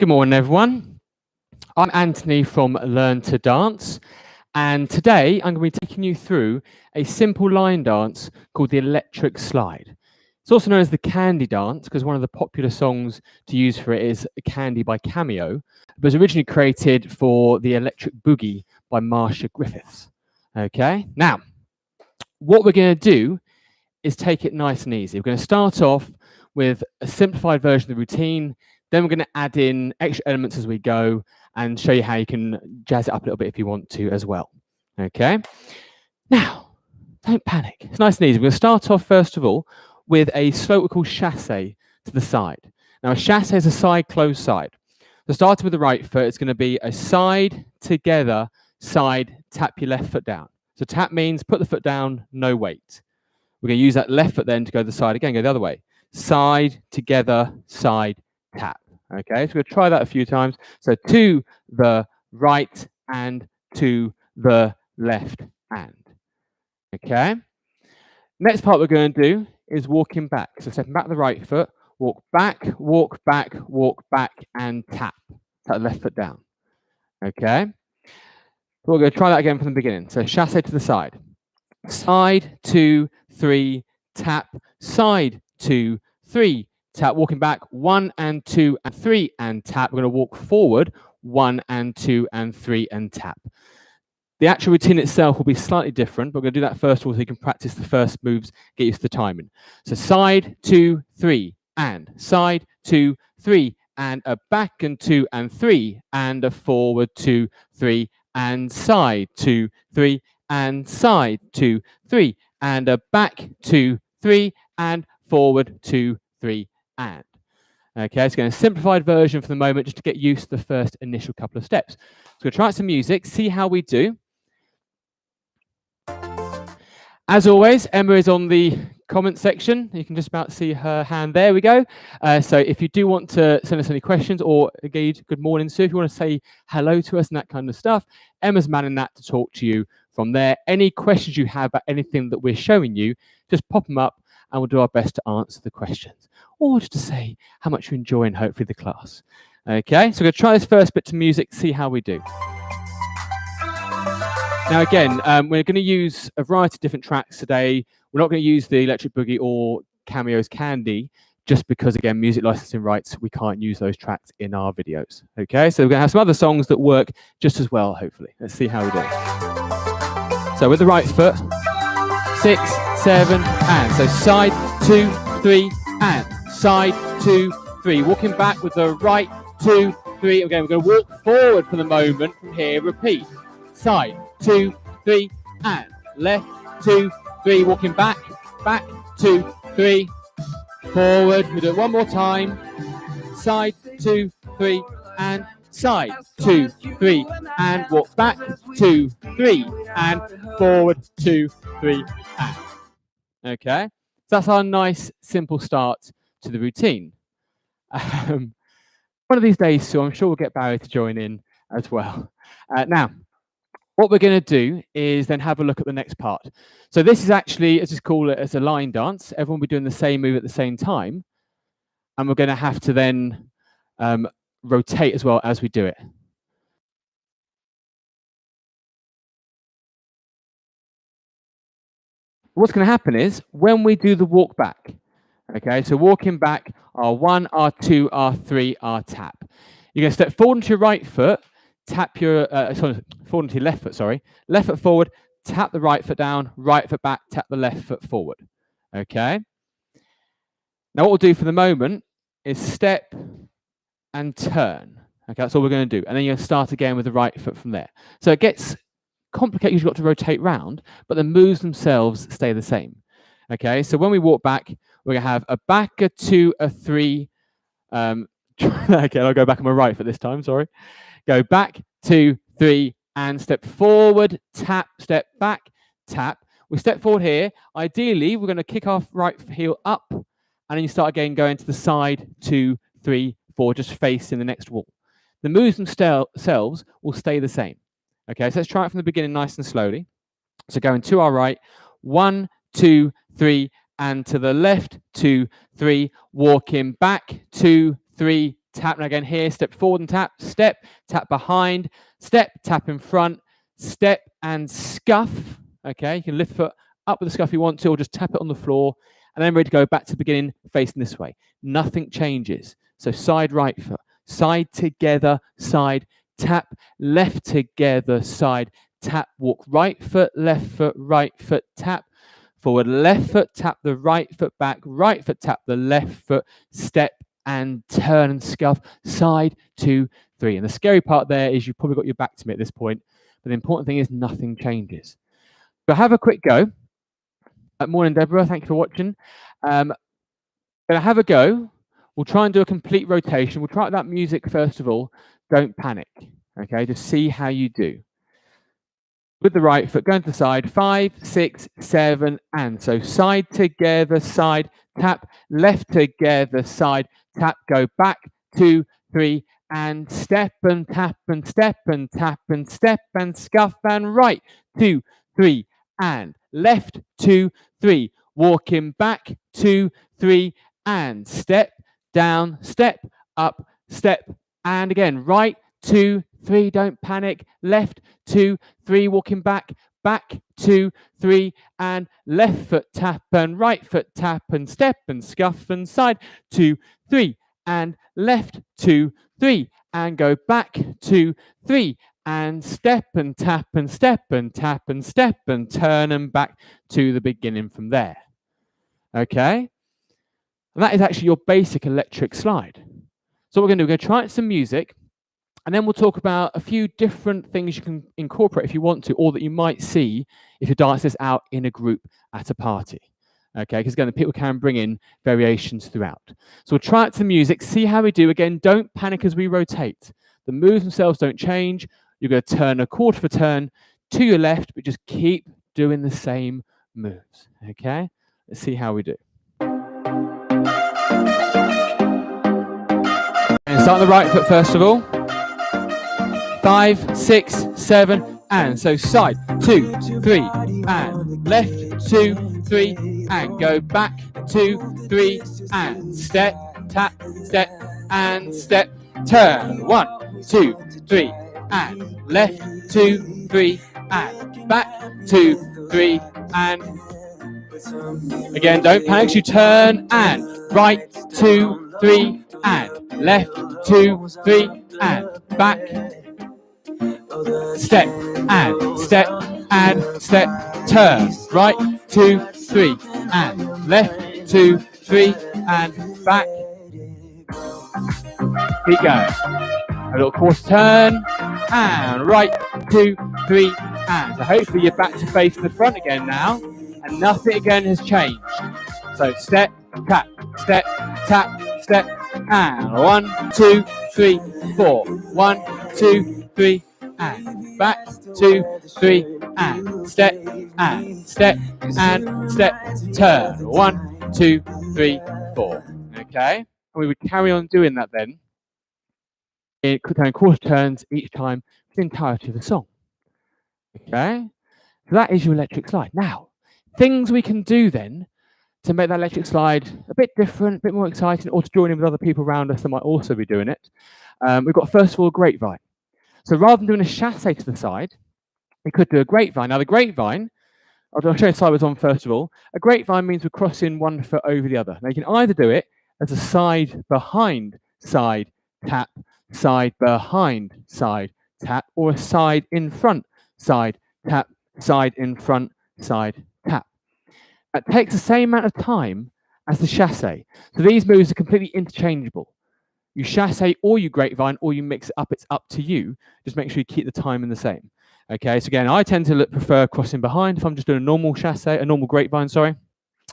Good morning, everyone. I'm Anthony from Learn to Dance, and today I'm going to be taking you through a simple line dance called the electric slide. It's also known as the candy dance because one of the popular songs to use for it is Candy by Cameo. It was originally created for the electric boogie by Marsha Griffiths. Okay, now what we're going to do is take it nice and easy. We're going to start off with a simplified version of the routine. Then we're going to add in extra elements as we go and show you how you can jazz it up a little bit if you want to as well. Okay. Now, don't panic. It's nice and easy. We're going to start off first of all with a slow what we call chasse to the side. Now, a chasse is a side closed side. So starting with the right foot, it's going to be a side together, side, tap your left foot down. So tap means put the foot down, no weight. We're going to use that left foot then to go to the side again, go the other way. Side, together, side, tap. Okay, so we're going to try that a few times. So to the right and to the left hand. Okay. Next part we're going to do is walking back. So stepping back the right foot, walk back, and tap. Tap the left foot down. Okay. So we're going to try that again from the beginning. So chasse to the side. Side, 2, 3, tap. Side, 2, 3, tap. Walking back, 1 and 2 and 3 and tap. We're going to walk forward, 1 and 2 and 3 and tap. The actual routine itself will be slightly different, but we're going to do that first of all so you can practice the first moves, get used to the timing. So side, 2, 3, and side, 2, 3, and a back and 2 and 3, and a forward, 2, 3, and side, 2, 3, and side, 2, 3, and a back, 2, 3, and forward, 2, 3, and. Okay, it's going to simplified version for the moment just to get used to the first initial couple of steps. So we'll try some music, see how we do. As always, Emma is on the comment section. You can just about see her hand. There we go. So if you do want to send us any questions or engage, good morning, Sue, if you want to say hello to us and that kind of stuff, Emma's manning that to talk to you from there. Any questions you have about anything that we're showing you, just pop them up and we'll do our best to answer the questions. Or just to say how much you're enjoying, hopefully, the class. Okay, so we're going to try this first bit to music, see how we do. Now, again, we're going to use a variety of different tracks today. We're not going to use the Electric Boogie or Cameo's Candy, just because, again, music licensing rights, we can't use those tracks in our videos. Okay, so we're going to have some other songs that work just as well, hopefully. Let's see how we do. So with the right foot, 6, 7, and. So side, 2, 3, and. Side, 2, 3. Walking back with the right, 2, 3. Again, we're going to walk forward for the moment from here. Repeat. Side, 2, 3, and. Left, 2, 3. Walking back, 2, 3. Forward. We'll do it one more time. Side, 2, 3, and. Side, 2, 3, and. Walk back, 2, 3, and. Forward, 2, 3, and. Okay, so that's our nice, simple start to the routine. One of these days, so I'm sure we'll get Barry to join in as well. Now, what we're going to do is then have a look at the next part. So this is actually, let's just call it as a line dance. Everyone will be doing the same move at the same time. And we're going to have to then rotate as well as we do it. What's going to happen is when we do the walk back, okay, so walking back, R1, R2, R3, R tap. You're going to step forward onto your right foot, tap your, forward onto your left foot, sorry. Left foot forward, tap the right foot down, right foot back, tap the left foot forward. Okay. Now what we'll do for the moment is step and turn. Okay, that's all we're going to do. And then you're going to start again with the right foot from there. So it gets complicated, you've got to rotate round, but the moves themselves stay the same. Okay, so when we walk back, we're going to have a back, a 2, a 3. Okay, I'll go back on my right foot this time, sorry. Go back, 2, 3, and step forward, tap, step back, tap. We step forward here. Ideally, we're going to kick off right heel up, and then you start again going to the side, 2, 3, 4, just facing the next wall. The moves themselves will stay the same. Okay, so let's try it from the beginning nice and slowly. So going to our right, 1, 2, 3, and to the left, 2, 3, walking back, 2, 3, tap. And again here, step forward and tap, step, tap behind, step, tap in front, step and scuff. Okay, you can lift foot up with the scuff if you want to, or just tap it on the floor, and then ready to go back to the beginning, facing this way. Nothing changes. So side right foot, side together, side, tap, left together, side, tap, walk right foot, right foot, tap, forward left foot, tap the right foot back, right foot, tap the left foot, step and turn and scuff, side, 2, 3. And the scary part there is you've probably got your back to me at this point, but the important thing is nothing changes. So have a quick go. Morning, Deborah. Thank you for watching. Gonna have a go. We'll try and do a complete rotation. We'll try out that music first of all. Don't panic. Okay, just see how you do. With the right foot, going to the side, 5, 6, 7, and so side together, side, tap, left together, side, tap, go back, 2, 3, and step and tap and step and tap and step and scuff and right, 2, 3, and left, 2, 3, walking back, 2, 3, and step, down, step, up, step, and again, right, 2, 3, don't panic, left, 2, 3, walking back, back, 2, 3, and left foot tap and right foot tap and step and scuff and side, 2, 3, and left, 2, 3, and go back, 2, 3, and step and tap and step and tap and step and turn and back to the beginning from there. Okay? And that is actually your basic electric slide. So what we're going to do, we're going to try out some music, and then we'll talk about a few different things you can incorporate if you want to, or that you might see if you dance this out in a group at a party. Okay, because again, the people can bring in variations throughout. So we'll try out some music, see how we do. Again, don't panic as we rotate. The moves themselves don't change. You're going to turn a quarter of a turn to your left, but just keep doing the same moves. Okay, let's see how we do. And start on the right foot first of all. 5, 6, 7, and so side, 2, 3, and left, 2, 3, and go back, 2, 3, and step, tap, step, and step, turn, 1, 2, 3, and left, 2, 3, and back, 2, 3, and again, don't panic, you turn, and right, 2, 3, and left, 2, 3, and back, step, and step, and step, turn, right, 2, 3, and left, 2, 3, and back. Keep going. A little quarter turn, and right, 2, 3, and so hopefully you're back to face the front again now, and nothing again has changed. So step, tap, step, tap, step, and 1, 2, 3, 4, 1, 2, 3, and back, 2, 3, and step, and step, and step, turn, 1, 2, 3, 4. Okay, and we would carry on doing that then. In quarter turns each time for the entirety of the song. Okay, so that is your electric slide. Now, things we can do then to make that electric slide a bit different, a bit more exciting, or to join in with other people around us that might also be doing it. We've got first of all a grapevine. So rather than doing a chasse to the side, we could do a grapevine. Now the grapevine, I'll show you sideways on first of all. A grapevine means we're crossing one foot over the other. Now you can either do it as a side behind side tap, side behind side tap, or a side in front side tap, side in front side tap. That takes the same amount of time as the chasse. So these moves are completely interchangeable. You chasse or you grapevine or you mix it up, it's up to you. Just make sure you keep the timing the same. Okay, so again, I tend to prefer crossing behind if I'm just doing a normal chasse, a normal grapevine, sorry.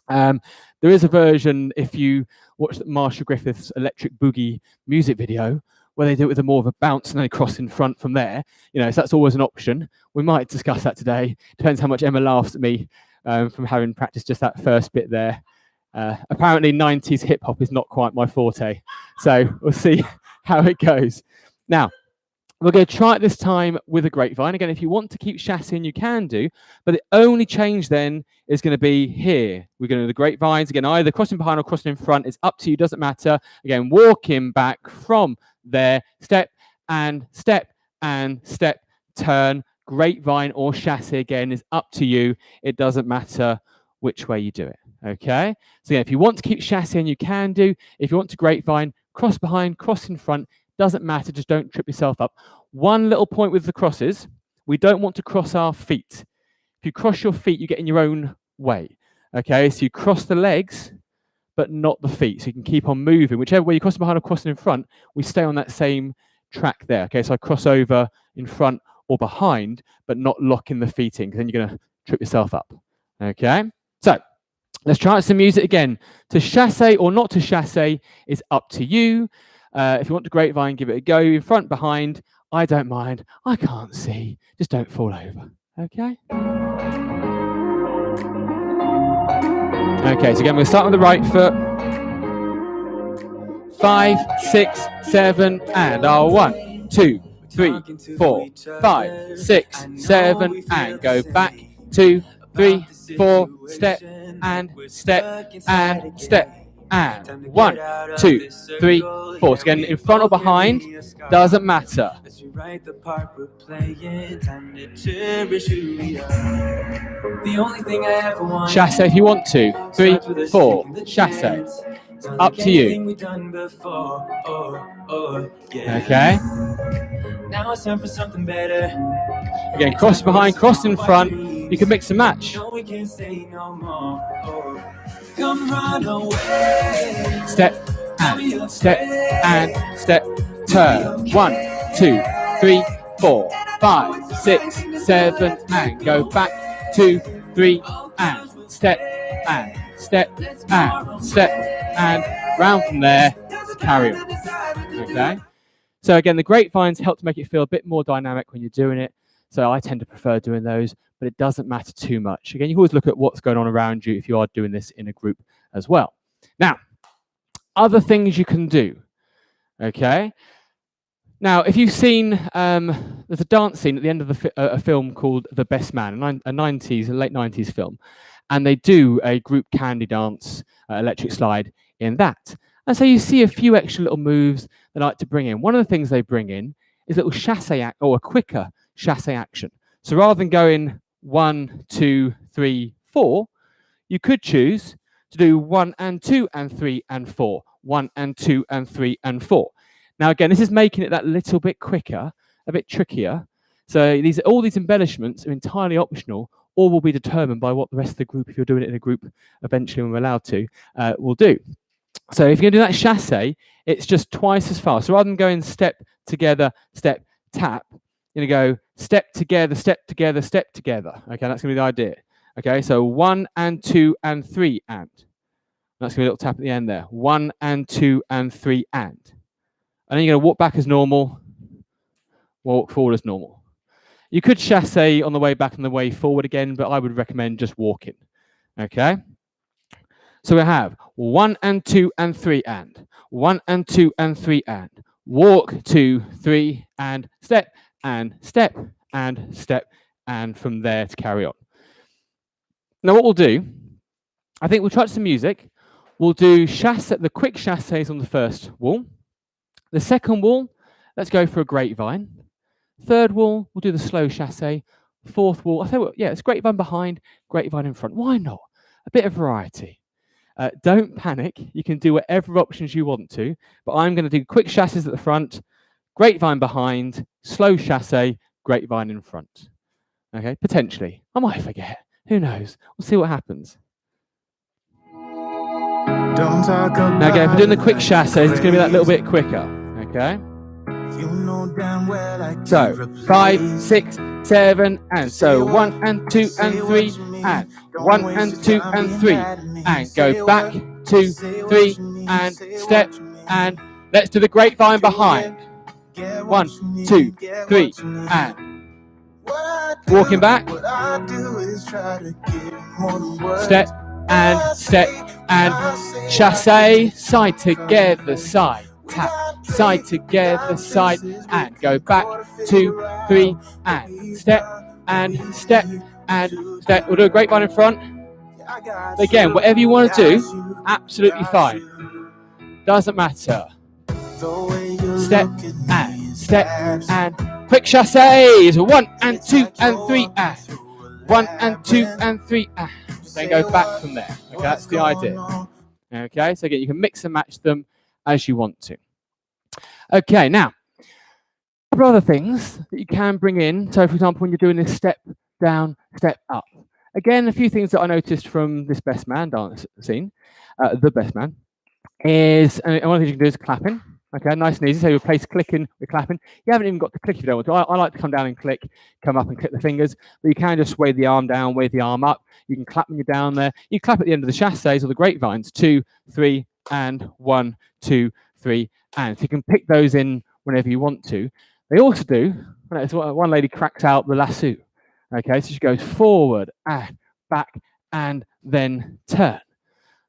There is a version, if you watch Marshall Griffith's Electric Boogie music video, where they do it with a more of a bounce and they cross in front from there. You know, so that's always an option. We might discuss that today. Depends how much Emma laughs at me from having practiced just that first bit there. Apparently 90s hip hop is not quite my forte. So we'll see how it goes. Now, We're going to try it this time with a grapevine. Again, if you want to keep chasse in, you can do, but the only change then is going to be here. We're going to do the grapevines. Again, either crossing behind or crossing in front. It's up to you, doesn't matter. Again, walking back from there, step and step and step, turn, grapevine or chasse again is up to you. It doesn't matter which way you do it, okay? So yeah, if you want to keep chasse in, you can do. If you want to grapevine, cross behind, cross in front, doesn't matter, just don't trip yourself up. One little point with the crosses, we don't want to cross our feet. If you cross your feet, you get in your own way, okay? So you cross the legs, but not the feet, so you can keep on moving. Whichever way you cross behind or crossing in front, we stay on that same track there, okay? So I cross over in front or behind, but not locking the feet in, because then you're going to trip yourself up, okay? So let's try out some music again. To chasse or not to chasse is up to you. If you want to grapevine, give it a go. In front, behind, I don't mind. I can't see. Just don't fall over. Okay? Okay, so again, we'll start with the right foot. 5, 6, 7, and our 1, 2, 3, 4, 5, 6, 7, and go back. 2, 3, 4, step, and step, and step. And 1, 2, 3, 4. So again, in front or behind, doesn't matter. Chasse if you want to. 3, 4. Chasse. It's up to you. Okay. Now it's time for something better. Again, cross behind, cross in front. You can mix and match. Come run away. Step and step and step. Turn. 1, 2, 3, 4, 5, 6, 7, and go back. 2, 3, and step and step and step and round from there. Carry on. Okay. So again, the grapevines help to make it feel a bit more dynamic when you're doing it. So I tend to prefer doing those, but it doesn't matter too much. Again, you can always look at what's going on around you if you are doing this in a group as well. Now, other things you can do, okay? Now, if you've seen, there's a dance scene at the end of a film called The Best Man, a late 90s film, and they do a group candy dance, electric slide in that. And so you see a few extra little moves they like to bring in. One of the things they bring in is a little chasse or a quicker chasse action. So rather than going 1, 2, 3, 4, you could choose to do 1 and 2 and 3 and 4. 1 and 2 and 3 and 4. Now again, this is making it that little bit quicker, a bit trickier. So all these embellishments are entirely optional, or will be determined by what the rest of the group, if you're doing it in a group eventually when we're allowed to, will do. So if you're going to do that chasse, it's just twice as fast. So rather than going step together, step, tap, you're going to go step together, step together, step together. Okay, that's going to be the idea. Okay, so 1 and 2 and 3 and. That's going to be a little tap at the end there. 1 and 2 and 3 and. And then you're going to walk back as normal, walk forward as normal. You could chasse on the way back and the way forward again, but I would recommend just walking. Okay? So we have 1 and 2 and 3 and. 1 and 2 and 3 and. Walk, 2, 3, and step, and step, and step, and from there to carry on. Now what we'll do, I think we'll try some music. We'll do the quick chasses on the first wall. The second wall, let's go for a grapevine. Third wall, we'll do the slow chasse. Fourth wall, I think, yeah, it's grapevine behind, grapevine in front. Why not? A bit of variety. Don't panic. You can do whatever options you want to, but I'm going to do quick chasses at the front, grapevine behind, slow chasse, grapevine in front. Okay, potentially. I might forget. Who knows? We'll see what happens. Now again, if we're doing the quick chasses, it's going to be that little bit quicker. Okay? So 5, 6, 7, and so 1 and 2 and 3 and 1 and 2 and 3 and go back 2, 3 and step and let's do the grapevine behind. 1, 2, 3 and walking back. Step and step and chasse, side together, side tap side together, side, and go back, 2, 3, and step, and step, and step. We'll do a grapevine in front. Again, whatever you want to do, absolutely fine. Doesn't matter. Step, and quick chasses. 1 and 2 and 3, and 1 and 2 and 3, and then go back from there. Okay, that's the idea. Okay, so again, you can mix and match them as you want to. Okay, now, a couple of other things that you can bring in. So, for example, when you're doing this step down, step up. Again, a few things that I noticed from this best man dance scene, the best man, is, and one of the things you can do is clapping. Okay, nice and easy. So you replace clicking with clapping. You haven't even got to click if you don't want to. I like to come down and click, come up and click the fingers, but you can just sway the arm down, wave the arm up. You can clap when you're down there. You clap at the end of the chasses or the grapevines, 2, 3, and 1, 2, 3, and. So you can pick those in whenever you want to. They also do, one lady cracks out the lasso. Okay, so she goes forward and back and then turn.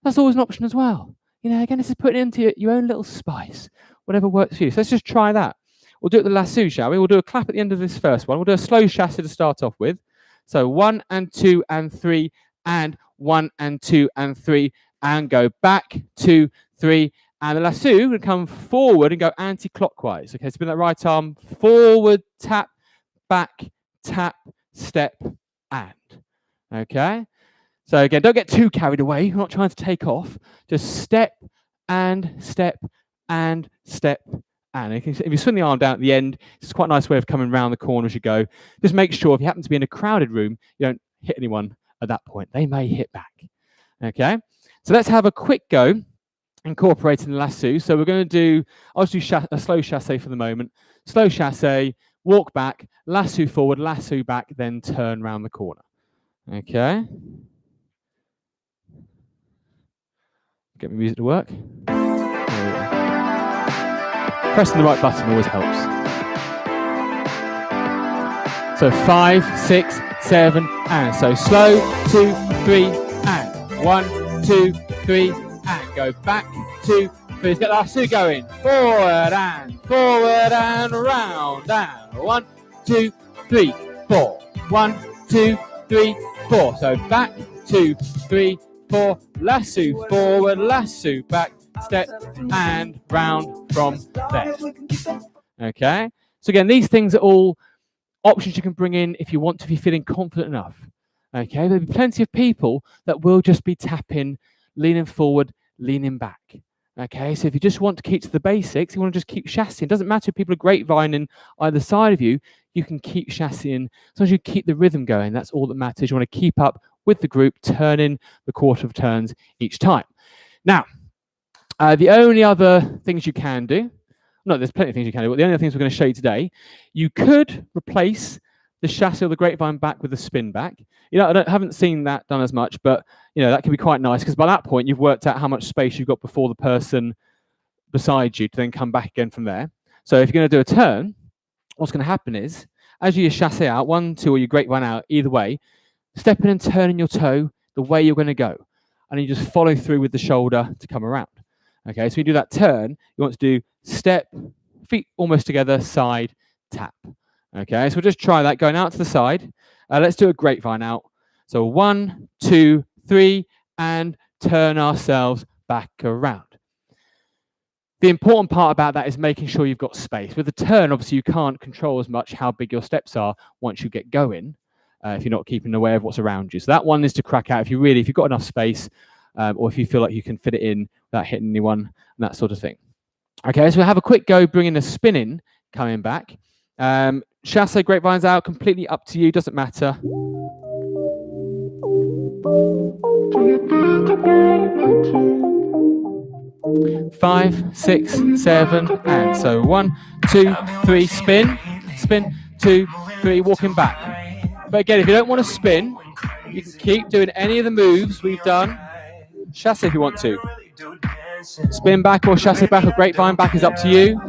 That's always an option as well. You know, again, this is putting into your own little spice, whatever works for you. So let's just try that. We'll do it the lasso, shall we? We'll do a clap at the end of this first one. We'll do a slow chasse to start off with. So 1 and 2 and 3, and 1 and 2 and 3, and go back, 2, 3, and the lasso will come forward and go anti-clockwise. Okay, so bring that right arm forward, tap, back, tap, step, and. Okay, so again, don't get too carried away. We're not trying to take off. Just step and step and step and. If you swing the arm down at the end, it's quite a nice way of coming around the corner as you go. Just make sure if you happen to be in a crowded room, you don't hit anyone at that point. They may hit back. Okay, so let's have a quick go incorporating the lasso. So we're going to do, I'll just do a slow chasse for the moment. Slow chasse, walk back, lasso forward, lasso back, then turn around the corner. Okay. Get my music to work. Pressing the right button always helps. So 5, 6, 7, and. So slow, 2, 3, and. 1, 2, 3, and. Go back, 2, 3. Let's get the lasso going. Forward and round and. 1, 2, 3, 4. 1, 2, 3, 4. So back, 2, 3, 4. Lasso forward, lasso back, step and round from there. Okay. So again, these things are all options you can bring in if you want to, if you're feeling confident enough. Okay. There'll be plenty of people that will just be tapping, leaning forward, leaning back. Okay, so if you just want to keep to the basics, you want to just keep chassing. It doesn't matter if people are grapevining either side of you, you can keep chassing. As long as you keep the rhythm going, that's all that matters. You want to keep up with the group, turning the quarter of turns each time. Now, the only other things you can do, no, there's plenty of things you can do, but the only other things we're going to show you today, you could replace the chasse or the grapevine back with the spin back. You know, I haven't seen that done as much, but you know that can be quite nice because by that point you've worked out how much space you've got before the person beside you to then come back again from there. So if you're going to do a turn, what's going to happen is as you chasse out, 1, 2, or you grapevine out, either way, stepping and turning your toe the way you're going to go, and you just follow through with the shoulder to come around. Okay, so you do that turn. You want to do step, feet almost together, side, tap. Okay, so we'll just try that going out to the side. Let's do a grapevine out. So 1, 2, 3, and turn ourselves back around. The important part about that is making sure you've got space. With the turn, obviously, you can't control as much how big your steps are once you get going, if you're not keeping aware of what's around you. So that one is to crack out if you've got enough space, or if you feel like you can fit it in without hitting anyone, and that sort of thing. Okay, so we'll have a quick go bringing the spin in, coming back. Chasse, grapevines out, completely up to you, doesn't matter. Five, 6, 7, and so 1, 2, 3, spin, 2, 3, walking back. But again, if you don't want to spin, you can keep doing any of the moves we've done. Chasse if you want to. Spin back or chasse back or grapevine back is up to you.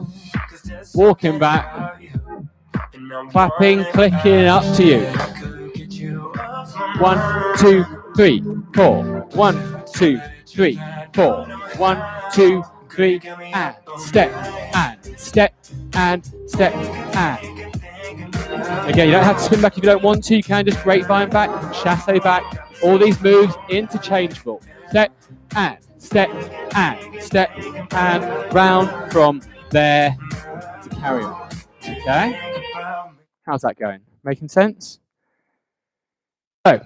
Walking back. Clapping, clicking, up to you. 1, 2, 3, 4. 1, 2, 3, 4. 1, 2, 3, and step, and step, and step, and. Again, you don't have to spin back if you don't want to. You can just grapevine back, chasse back. All these moves interchangeable. Step, and step, and step, and round from there to carry on. Okay? How's that going? Making sense? So,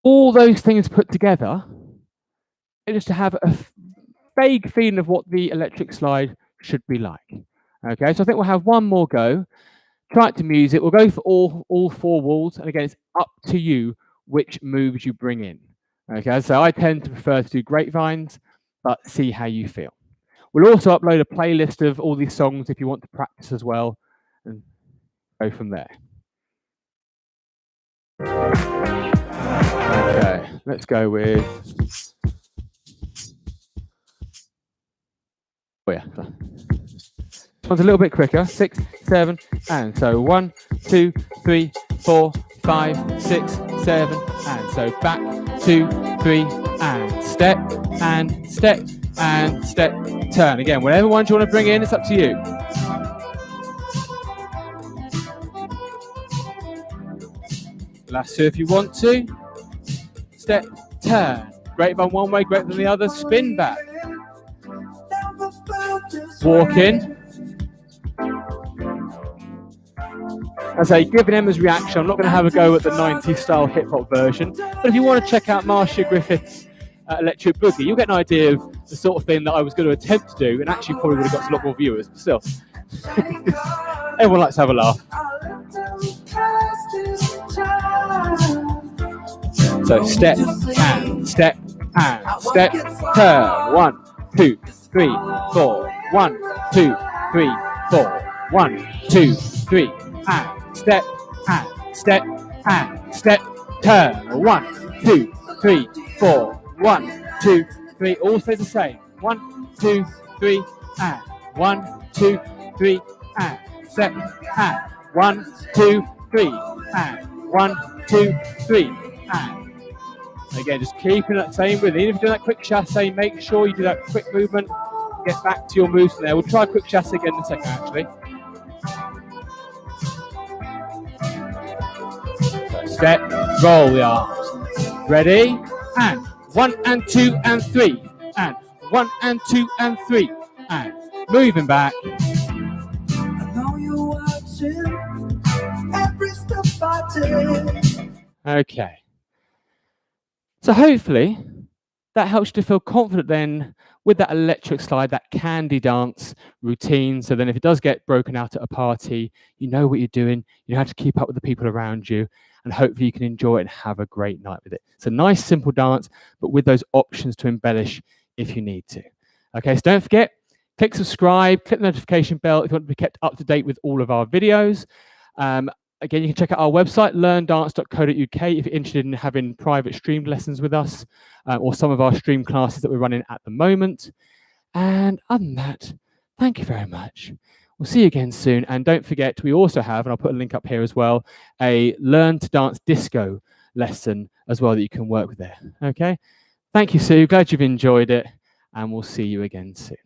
all those things put together, just to have a vague feeling of what the electric slide should be like. Okay, so I think we'll have one more go. Try it to music. We'll go for all four walls, and again, it's up to you which moves you bring in. Okay, so I tend to prefer to do grapevines, but see how you feel. We'll also upload a playlist of all these songs if you want to practice as well, and go from there. Okay, let's go with. Oh yeah. This one's a little bit quicker. 6, 7, and so 1, 2, 3, 4, 5, 6, 7, and so back 2, 3, and step, and step, and step, turn. Again, whatever ones you want to bring in, it's up to you. Lasso if you want to. Step, turn. Grapevine one way, grapevine the other, spin back. Walk in. As I giving Emma's reaction, I'm not going to have a go at the 90s style hip hop version, but if you want to check out Marcia Griffith's Electric Boogie, you'll get an idea of the sort of thing that I was going to attempt to do, and actually probably would have got a lot more viewers, but still. Everyone likes to have a laugh. So step, and step, and step, turn. 1, 2, 3, 4. 1, 2, 3, 4. 1, 2, 3, and step, and step, and step, turn. 1, 2, 3, 4. 1, 2, 3. All stay the same. 1, 2, 3, and 1, 2, 3, and step, and 1, 2, 3, and 1, 2, 3, and. Again, just keeping that same rhythm. Even if you do that quick chasse, make sure you do that quick movement. Get back to your moves from there. We'll try a quick chasse again in a second, actually. So step, roll the arms. Ready? And 1 and 2 and 3. And 1 and 2 and 3. And moving back. I know you're watching every step I take. Okay. So hopefully that helps you to feel confident then with that electric slide, that candy dance routine. So then if it does get broken out at a party, you know what you're doing, you know how to keep up with the people around you, and hopefully you can enjoy it and have a great night with it. It's a nice, simple dance, but with those options to embellish if you need to. Okay, so don't forget, click subscribe, click the notification bell if you want to be kept up to date with all of our videos. Again, you can check out our website, learndance.co.uk, if you're interested in having private streamed lessons with us, or some of our stream classes that we're running at the moment. And other than that, thank you very much. We'll see you again soon. And don't forget, we also have, and I'll put a link up here as well, a Learn to Dance Disco lesson as well that you can work with there. Okay? Thank you, Sue. Glad you've enjoyed it. And we'll see you again soon.